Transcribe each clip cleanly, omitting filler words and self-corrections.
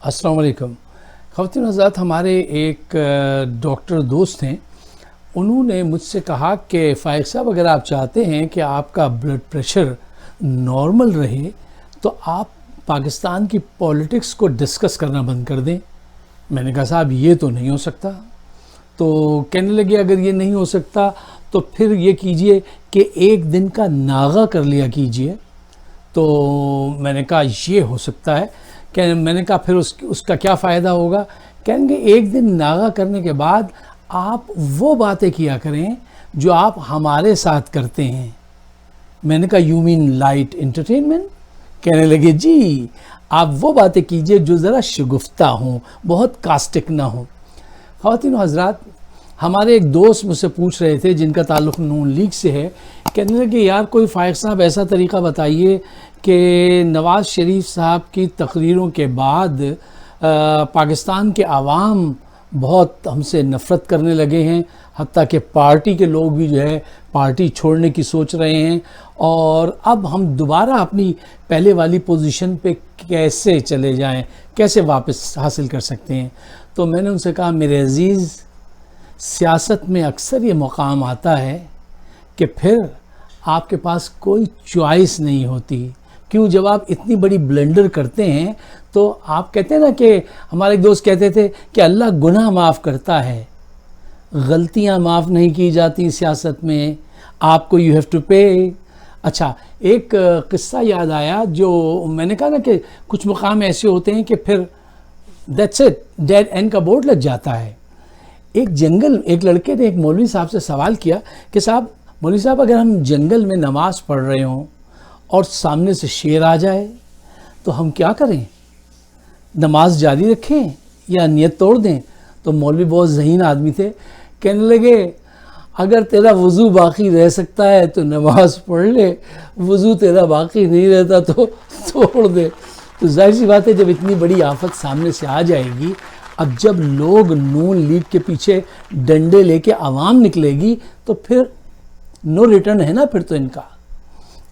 السلام علیکم خواتین حضرات. ہمارے ایک ڈاکٹر دوست ہیں, انہوں نے مجھ سے کہا کہ فائق صاحب اگر آپ چاہتے ہیں کہ آپ کا بلڈ پریشر نارمل رہے تو آپ پاکستان کی پولیٹکس کو ڈسکس کرنا بند کر دیں. میں نے کہا صاحب یہ تو نہیں ہو سکتا. تو کہنے لگے اگر یہ نہیں ہو سکتا تو پھر یہ کیجئے کہ ایک دن کا ناغہ کر لیا کیجئے. تو میں نے کہا یہ ہو سکتا ہے. کہ میں نے کہا پھر اس کا کیا فائدہ ہوگا؟ کہیں گے ایک دن ناغہ کرنے کے بعد آپ وہ باتیں کیا کریں جو آپ ہمارے ساتھ کرتے ہیں. میں نے کہا یو مین لائٹ انٹرٹینمنٹ؟ کہنے لگے جی آپ وہ باتیں کیجئے جو ذرا شگفتہ ہوں, بہت کاسٹک نہ ہوں. خواتین و حضرات, ہمارے ایک دوست مجھ سے پوچھ رہے تھے جن کا تعلق نون لیگ سے ہے, کہنے لگے یار کوئی فائق صاحب ایسا طریقہ بتائیے کہ نواز شریف صاحب کی تقریروں کے بعد پاکستان کے عوام بہت ہم سے نفرت کرنے لگے ہیں, حتیٰ کہ پارٹی کے لوگ بھی جو ہے پارٹی چھوڑنے کی سوچ رہے ہیں, اور اب ہم دوبارہ اپنی پہلے والی پوزیشن پہ کیسے چلے جائیں, کیسے واپس حاصل کر سکتے ہیں. تو میں نے ان سے کہا میرے عزیز, سیاست میں اکثر یہ مقام آتا ہے کہ پھر آپ کے پاس کوئی چوائس نہیں ہوتی. کیوں؟ جب آپ اتنی بڑی بلنڈر کرتے ہیں تو آپ کہتے ہیں نا کہ ہمارے ایک دوست کہتے تھے کہ اللہ گناہ معاف کرتا ہے, غلطیاں معاف نہیں کی جاتی سیاست میں, آپ کو یو ہیو ٹو پے. اچھا, ایک قصہ یاد آیا جو میں نے کہا نا کہ کچھ مقام ایسے ہوتے ہیں کہ پھر دیٹس اٹ, ڈیڈ اینڈ کا بورڈ لگ جاتا ہے. ایک لڑکے نے ایک مولوی صاحب سے سوال کیا کہ صاحب مولوی صاحب اگر ہم جنگل میں نماز پڑھ رہے ہوں اور سامنے سے شیر آ جائے تو ہم کیا کریں؟ نماز جاری رکھیں یا نیت توڑ دیں؟ تو مولوی بہت ذہین آدمی تھے, کہنے لگے اگر تیرا وضو باقی رہ سکتا ہے تو نماز پڑھ لے, وضو تیرا باقی نہیں رہتا تو توڑ دے. تو ظاہر سی بات ہے جب اتنی بڑی آفت سامنے سے آ جائے گی, اب جب لوگ نون لیگ کے پیچھے ڈنڈے لے کے عوام نکلے گی تو پھر نو ریٹرن ہے نا پھر تو ان کا.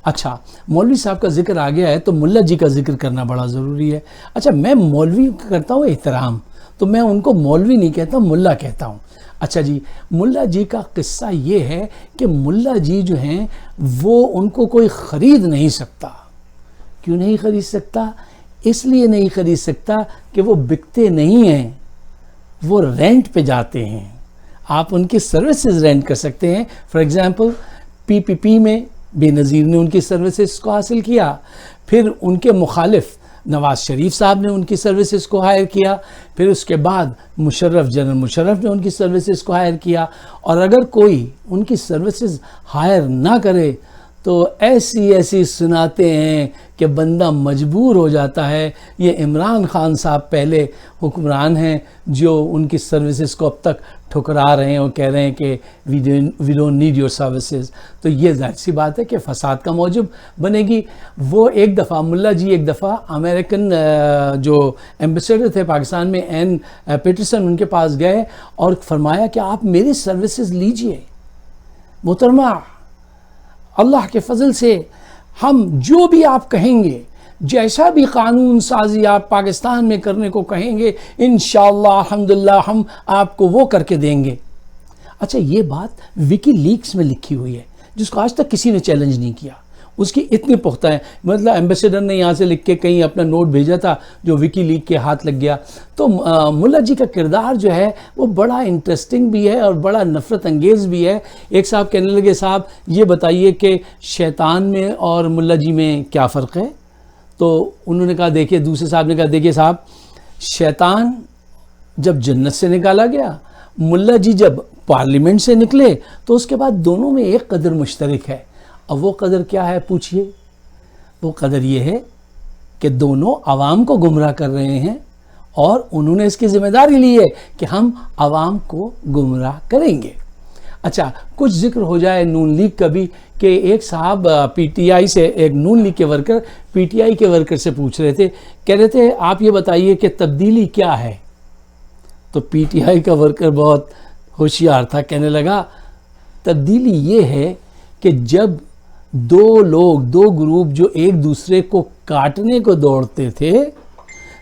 اچھا, مولوی صاحب کا ذکر آ گیا ہے تو ملا جی کا ذکر کرنا بڑا ضروری ہے. اچھا, میں مولوی کرتا ہوں احترام, تو میں ان کو مولوی نہیں کہتا, ملا کہتا ہوں. اچھا جی, ملا جی کا قصہ یہ ہے کہ ملا جی جو ہیں وہ ان کو کوئی خرید نہیں سکتا. کیوں نہیں خرید سکتا؟ اس لیے نہیں خرید سکتا کہ وہ بکتے نہیں ہیں, وہ رینٹ پہ جاتے ہیں. آپ ان کی سروسز رینٹ کر سکتے ہیں. فار ایگزامپل پی میں بے نظیر نے ان کی سروسز کو حاصل کیا, پھر ان کے مخالف نواز شریف صاحب نے ان کی سروسز کو ہائر کیا, پھر اس کے بعد جنرل مشرف نے ان کی سروسز کو ہائر کیا, اور اگر کوئی ان کی سروسز ہائر نہ کرے تو ایسی سناتے ہیں کہ بندہ مجبور ہو جاتا ہے. یہ عمران خان صاحب پہلے حکمران ہیں جو ان کی سروسز کو اب تک ٹھکرا رہے ہیں اور کہہ رہے ہیں کہ we don't need your services. تو یہ ظاہر سی بات ہے کہ فساد کا موجب بنے گی. وہ ایک دفعہ ملا جی ایک دفعہ امریکن جو ایمبیسیڈر تھے پاکستان میں این پیٹرسن, ان کے پاس گئے اور فرمایا کہ آپ میری سروسز لیجئے محترمہ, اللہ کے فضل سے ہم جو بھی آپ کہیں گے, جیسا بھی قانون سازی آپ پاکستان میں کرنے کو کہیں گے, انشاءاللہ الحمدللہ ہم آپ کو وہ کر کے دیں گے. اچھا, یہ بات وکی لیکس میں لکھی ہوئی ہے جس کو آج تک کسی نے چیلنج نہیں کیا. اس کی اتنی پختہ ہے, مطلب ایمبیسیڈر نے یہاں سے لکھ کے کہیں اپنا نوٹ بھیجا تھا جو وکی لیک کے ہاتھ لگ گیا. تو ملا جی کا کردار جو ہے وہ بڑا انٹرسٹنگ بھی ہے اور بڑا نفرت انگیز بھی ہے. ایک صاحب کہنے لگے صاحب یہ بتائیے کہ شیطان میں اور ملا جی میں کیا فرق ہے؟ تو انہوں نے کہا دیکھیے, دوسرے صاحب نے کہا دیکھیے صاحب, شیطان جب جنت سے نکالا گیا, ملا جی جب پارلیمنٹ سے نکلے, تو اس کے بعد دونوں میں ایک قدر مشترک ہے. اب وہ قدر کیا ہے پوچھئے؟ وہ قدر یہ ہے کہ دونوں عوام کو گمراہ کر رہے ہیں اور انہوں نے اس کی ذمہ داری لی ہے کہ ہم عوام کو گمراہ کریں گے. اچھا, کچھ ذکر ہو جائے نون لیگ کا بھی کہ ایک صاحب پی ٹی آئی سے, ایک نون لیگ کے ورکر پی ٹی آئی کے ورکر سے پوچھ رہے تھے, کہہ رہے تھے آپ یہ بتائیے کہ تبدیلی کیا ہے؟ تو پی ٹی آئی کا ورکر بہت ہوشیار تھا, کہنے لگا تبدیلی یہ ہے کہ جب دو گروپ جو ایک دوسرے کو کاٹنے کو دوڑتے تھے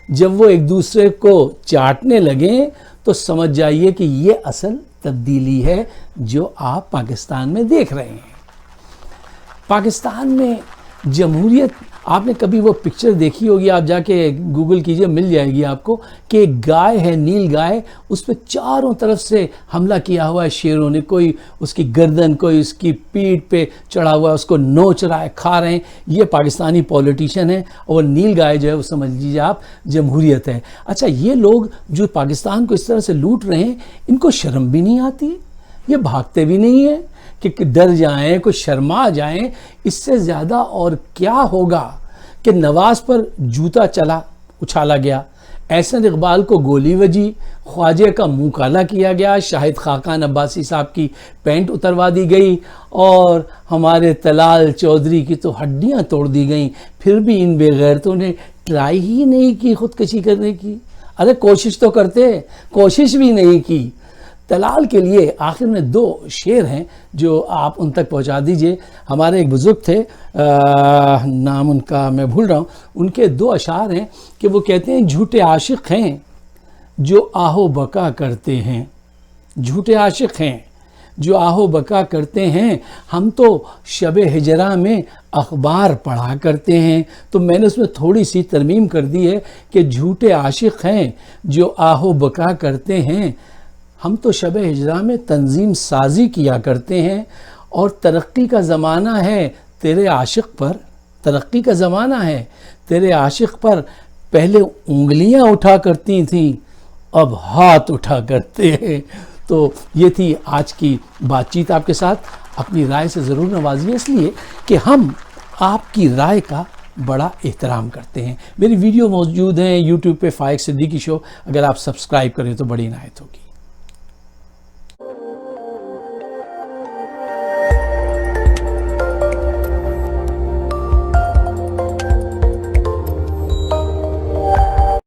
جب وہ ایک دوسرے کو چاٹنے لگیں تو سمجھ جائیے کہ یہ اصل تبدیلی ہے جو آپ پاکستان میں دیکھ رہے ہیں۔ پاکستان میں جمہوریت، آپ نے کبھی وہ پکچر دیکھی ہوگی، آپ جا کے گوگل کیجئے مل جائے گی آپ کو، کہ ایک گائے ہے، نیل گائے، اس پہ چاروں طرف سے حملہ کیا ہوا ہے شیروں نے، کوئی اس کی گردن، کوئی اس کی پیٹھ پہ چڑھا ہوا ہے، اس کو نوچ رہا ہے، کھا رہے ہیں۔ یہ پاکستانی پولیٹیشین ہے، اور وہ نیل گائے جو ہے وہ سمجھ لیجیے آپ جمہوریت ہے۔ اچھا، یہ لوگ جو پاکستان کو اس طرح سے لوٹ رہے ہیں، ان کو شرم بھی نہیں آتی؟ یہ بھاگتے بھی نہیں ہیں کہ ڈر جائیں، کوئی شرما جائیں؟ اس سے زیادہ اور کیا ہوگا کہ نواز پر جوتا اچھالا گیا، احسن اقبال کو گولی وجی، خواجہ کا منہ کالا کیا گیا، شاہد خاقان عباسی صاحب کی پینٹ اتروا دی گئی، اور ہمارے طلال چودھری کی تو ہڈیاں توڑ دی گئیں، پھر بھی ان بے غیرتوں نے ٹرائی ہی نہیں کی خودکشی کرنے کی۔ ارے کوشش تو کرتے، کوشش بھی نہیں کی۔ طلال کے لیے آخر میں 2 شعر ہیں جو آپ ان تک پہنچا دیجئے۔ ہمارے ایک بزرگ تھے، نام ان کا میں بھول رہا ہوں، ان کے 2 اشعار ہیں کہ وہ کہتے ہیں جھوٹے عاشق ہیں جو آہو بکا کرتے ہیں، جھوٹے عاشق ہیں جو آہو بکا کرتے ہیں، ہم تو شب ہجرا میں اخبار پڑھا کرتے ہیں۔ تو میں نے اس میں تھوڑی سی ترمیم کر دی ہے کہ جھوٹے عاشق ہیں جو آہو بکا کرتے ہیں، ہم تو شب ہجرا میں تنظیم سازی کیا کرتے ہیں، اور ترقی کا زمانہ ہے تیرے عاشق پر، ترقی کا زمانہ ہے تیرے عاشق پر، پہلے انگلیاں اٹھا کرتی تھیں اب ہاتھ اٹھا کرتے ہیں۔ تو یہ تھی آج کی بات چیت آپ کے ساتھ۔ اپنی رائے سے ضرور نوازیے، اس لیے کہ ہم آپ کی رائے کا بڑا احترام کرتے ہیں۔ میری ویڈیو موجود ہیں یوٹیوب پہ، فائق صدیقی شو، اگر آپ سبسکرائب کریں تو بڑی عنایت ہوگی۔